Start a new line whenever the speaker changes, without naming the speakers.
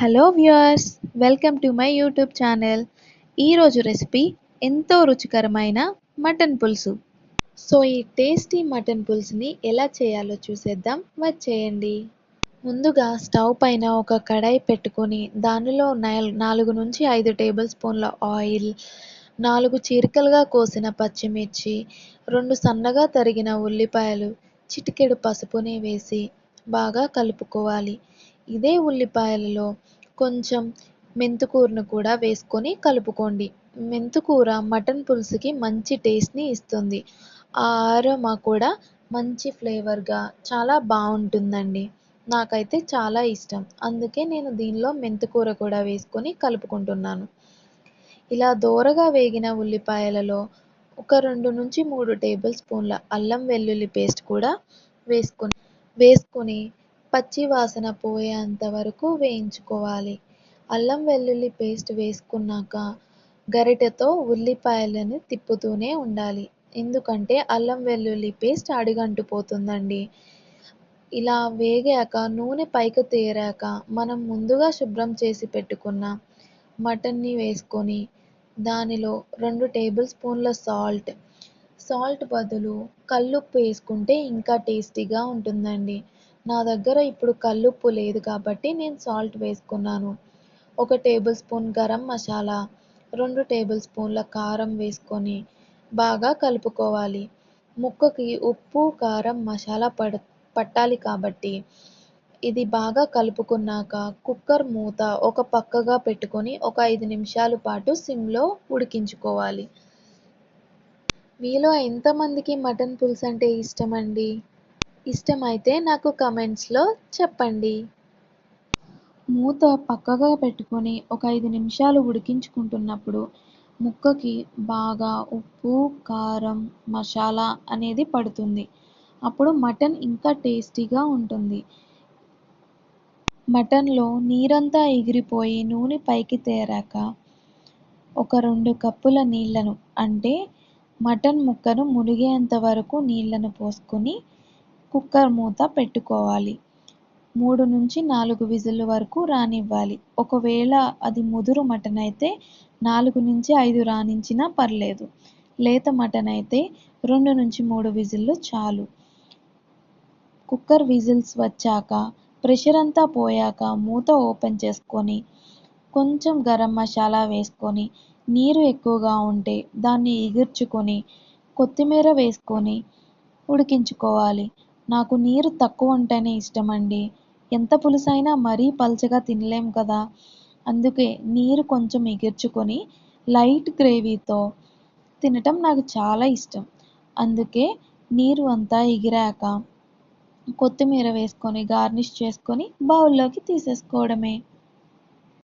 Hello viewers, welcome to my YouTube channel. ఈరోజు recipe ఎంతో రుచికరమైన మటన్ పులుసు. సో ఈ టేస్టీ మటన్ పులుసుని ఎలా చేయాలో చూసేద్దాం, వచ్చేయండి. ముందుగా స్టవ్ పైన ఒక కడాయి పెట్టుకొని దానిలో 4 నుంచి 5 టేబుల్ స్పూన్ల ఆయిల్, 4 చీరికలుగా కోసిన పచ్చిమిర్చి, 2 సన్నగా తరిగిన ఉల్లిపాయలు, చిటికెడు పసుపుని వేసి బాగా కలుపుకోవాలి. ఇదే ఉల్లిపాయలలో కొంచెం మెంతుకూరను కూడా వేసుకొని కలుపుకోండి. మెంతుకూర మటన్ పులుసుకి మంచి టేస్ట్ని ఇస్తుంది. ఆ అరోమా కూడా మంచి ఫ్లేవర్గా చాలా బాగుంటుందండి. నాకైతే చాలా ఇష్టం, అందుకే నేను దీనిలో మెంతికూర కూడా వేసుకొని కలుపుకుంటున్నాను. ఇలా దోరగా వేగిన ఉల్లిపాయలలో ఒక 2 నుంచి 3 టేబుల్ స్పూన్ల అల్లం వెల్లుల్లి పేస్ట్ కూడా వేసుకొని పచ్చి వాసన పోయేంత వరకు వేయించుకోవాలి. అల్లం వెల్లుల్లి పేస్ట్ వేసుకున్నాక గరిటెతో ఉల్లిపాయలను తిప్పుతూనే ఉండాలి, ఎందుకంటే అల్లం వెల్లుల్లి పేస్ట్ అడుగంటిపోతుందండి. ఇలా వేగాక నూనె పైకి తేరాక మనం ముందుగా శుభ్రం చేసి పెట్టుకున్న మటన్ని వేసుకొని దానిలో 2 టేబుల్ స్పూన్ల సాల్ట్ బదులు కల్లుప్పు వేసుకుంటే ఇంకా టేస్టీగా ఉంటుందండి. నా దగ్గర ఇప్పుడు కల్లుప్పు లేదు కాబట్టి నేను సాల్ట్ వేసుకున్నాను. 1 table spoon garam masala, 2 table స్పూన్ల కారం వేసుకొని బాగా కలుపుకోవాలి. ముక్కకి ఉప్పు, కారం, మసాలా పట్టాలి కాబట్టి ఇది బాగా కలుపుకున్నాక కుక్కర్ మూత ఒక పక్కగా పెట్టుకొని ఒక 5 నిమిషాల పాటు సిమ్లో ఉడికించుకోవాలి. మీలో ఎంతమందికి మటన్ పులుసు అంటే ఇష్టమండి? ఇష్టమైతే నాకు కమెంట్స్లో చెప్పండి. మూత పక్కగా పెట్టుకొని ఒక 5 నిమిషాలు ఉడికించుకుంటున్నప్పుడు ముక్కకి బాగా ఉప్పు, కారం, మసాలా అనేది పడుతుంది. అప్పుడు మటన్ ఇంకా టేస్టీగా ఉంటుంది. మటన్లో నీరంతా ఎగిరిపోయి నూనె పైకి తేరాక ఒక 2 కప్పుల నీళ్లను, అంటే మటన్ ముక్కను మునిగేంత వరకు నీళ్లను పోసుకొని కుక్కర్ మూత పెట్టుకోవాలి. 3 నుంచి 4 విజిల్లు వరకు రానివ్వాలి. ఒకవేళ అది ముదురు మటన్ అయితే 4 నుంచి 5 రాణించినా పర్లేదు. లేత మటన్ అయితే 2 నుంచి 3 విజిల్లు చాలు. కుక్కర్ విజిల్స్ వచ్చాక ప్రెషర్ అంతా పోయాక మూత ఓపెన్ చేసుకొని కొంచెం గరం మసాలా వేసుకొని నీరు ఎక్కువగా ఉంటే దాన్ని ఎగుర్చుకొని కొత్తిమీర వేసుకొని ఉడికించుకోవాలి. నాకు నీరు తక్కువ ఉంటేనే ఇష్టమండి. ఎంత పులుసైనా మరీ పల్చగా తినలేం కదా, అందుకే నీరు కొంచెం ఎగుర్చుకొని లైట్ గ్రేవీతో తినటం నాకు చాలా ఇష్టం. అందుకే నీరు అంతా ఎగిరాక కొత్తిమీర వేసుకొని గార్నిష్ చేసుకొని బౌల్లోకి తీసేసుకోవడమే.